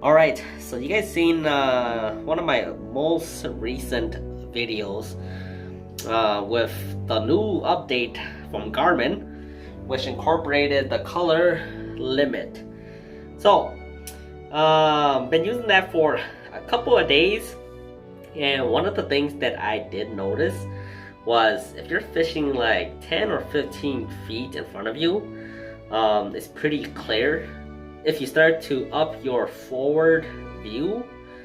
Alright, so you guys seen one of my most recent videos with the new update from Garmin, which incorporated the color limit. So, been using that for a couple of days, and one of the things that I did notice was if you're fishing like 10 or 15 feet in front of you, it's pretty clear. If you start to up your forward view,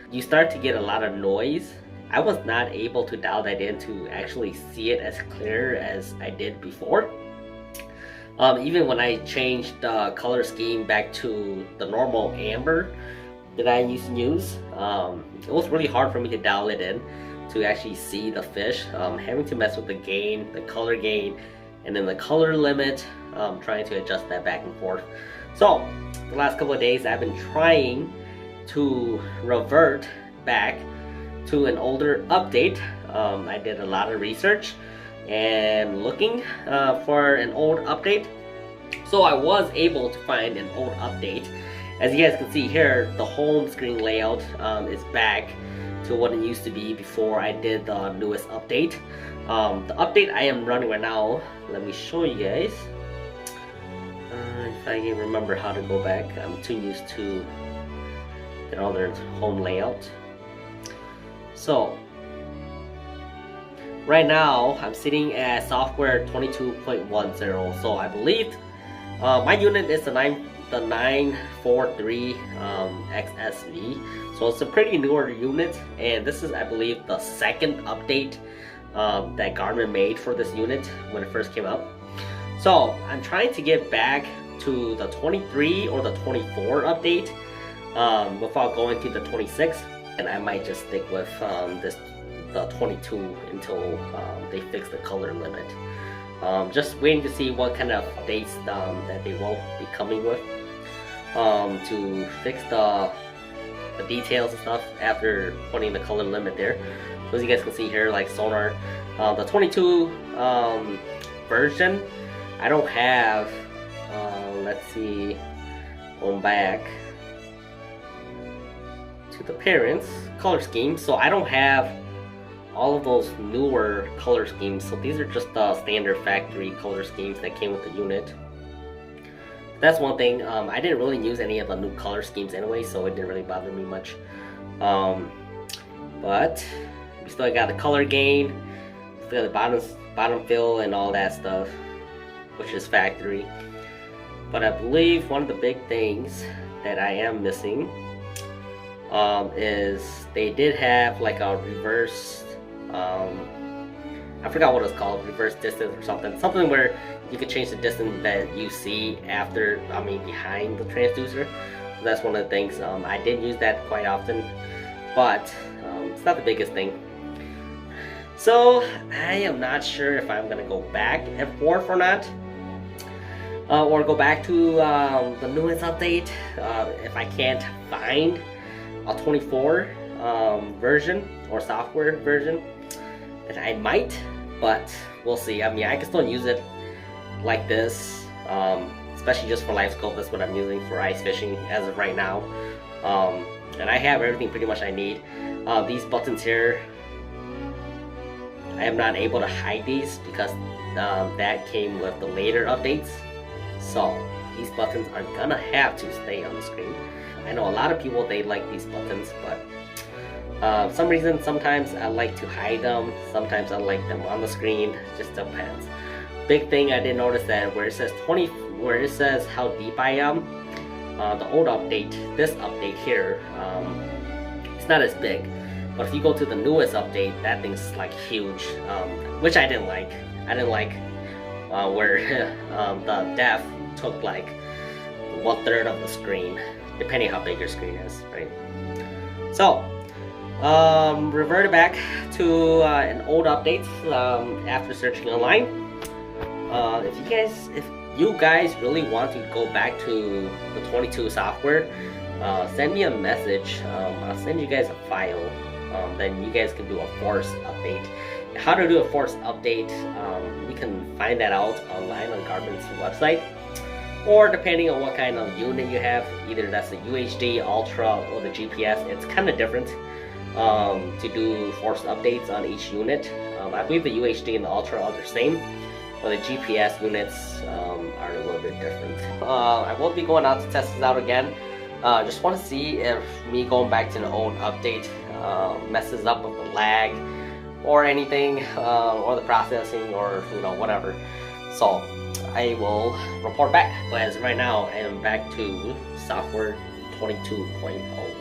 you start to get a lot of noise. I was not able to dial that in to actually see it as clear as I did before. Even when I changed the color scheme back to the normal amber that I used to use, it was really hard for me to dial it in to actually see the fish. Having to mess with the gain, the color gain, and then the color limit, trying to adjust that back and forth. So the last couple of days I've been trying to revert back to an older update. I did a lot of research and looking for an old update. So I was able to find an old update. As you guys can see here, the home screen layout is back to what it used to be before I did the newest update. The update I am running right now, let me show you guys. If I can remember how to go back, I'm too used to the other home layout. So right now I'm sitting at software 22.10. So I believe my unit is the 943 XSV. So it's a pretty newer unit, and this is, I believe, the second update that Garmin made for this unit when it first came out. So I'm trying to get back to the 23 or the 24 update without going to the 26, and I might just stick with the 22 until they fix the color limit. Just waiting to see what kind of updates that they will be coming with to fix the details and stuff after putting the color limit there. So as you guys can see here, like sonar, the 22 version, I don't have, let's see, going back to the parents color scheme, so I don't have all of those newer color schemes. So these are just the standard factory color schemes that came with the unit. That's one thing. I didn't really use any of the new color schemes anyway, so it didn't really bother me much. But we still got the color gain, still got the bottom fill and all that stuff, which is factory. But I believe one of the big things that I am missing is they did have like a reverse, I forgot what it's called, reverse distance or something where you can change the distance that you see after, behind the transducer. So that's one of the things. I did use that quite often, but it's not the biggest thing. So I am not sure if I'm gonna go back and forth or not, or go back to the newest update. If I can't find a 24 version or software version, then I might, but we'll see. I can still use it like this, especially just for live scope. That's what I'm using for ice fishing as of right now, and I have everything pretty much I need. These buttons here, I am not able to hide these because that came with the later updates. So these buttons are gonna have to stay on the screen. I know a lot of people, they like these buttons, but for some reason, sometimes I like to hide them, sometimes I like them on the screen, just depends. Big thing I did notice that where it says 20, where it says how deep I am, the old update, this update here, it's not as big. But if you go to the newest update, that thing's like huge, which I didn't like. I didn't like where the depth took like 1/3 of the screen, depending how big your screen is, right? So reverted back to an old update after searching online. If you guys really want to go back to the 22 software, send me a message. I'll send you guys a file. Then you guys can do a force update. How to do a force update, you can find that out online on Garmin's website. or depending on what kind of unit you have, either that's the UHD, Ultra, or the GPS, it's kind of different to do forced updates on each unit. I believe the UHD and the Ultra are the same, but the GPS units are a little bit different. I will be going out to test this out again. Just want to see if me going back to the old update messes up with the lag or anything, or the processing, or whatever. So I will report back. But as of right now, I am back to software 22.0.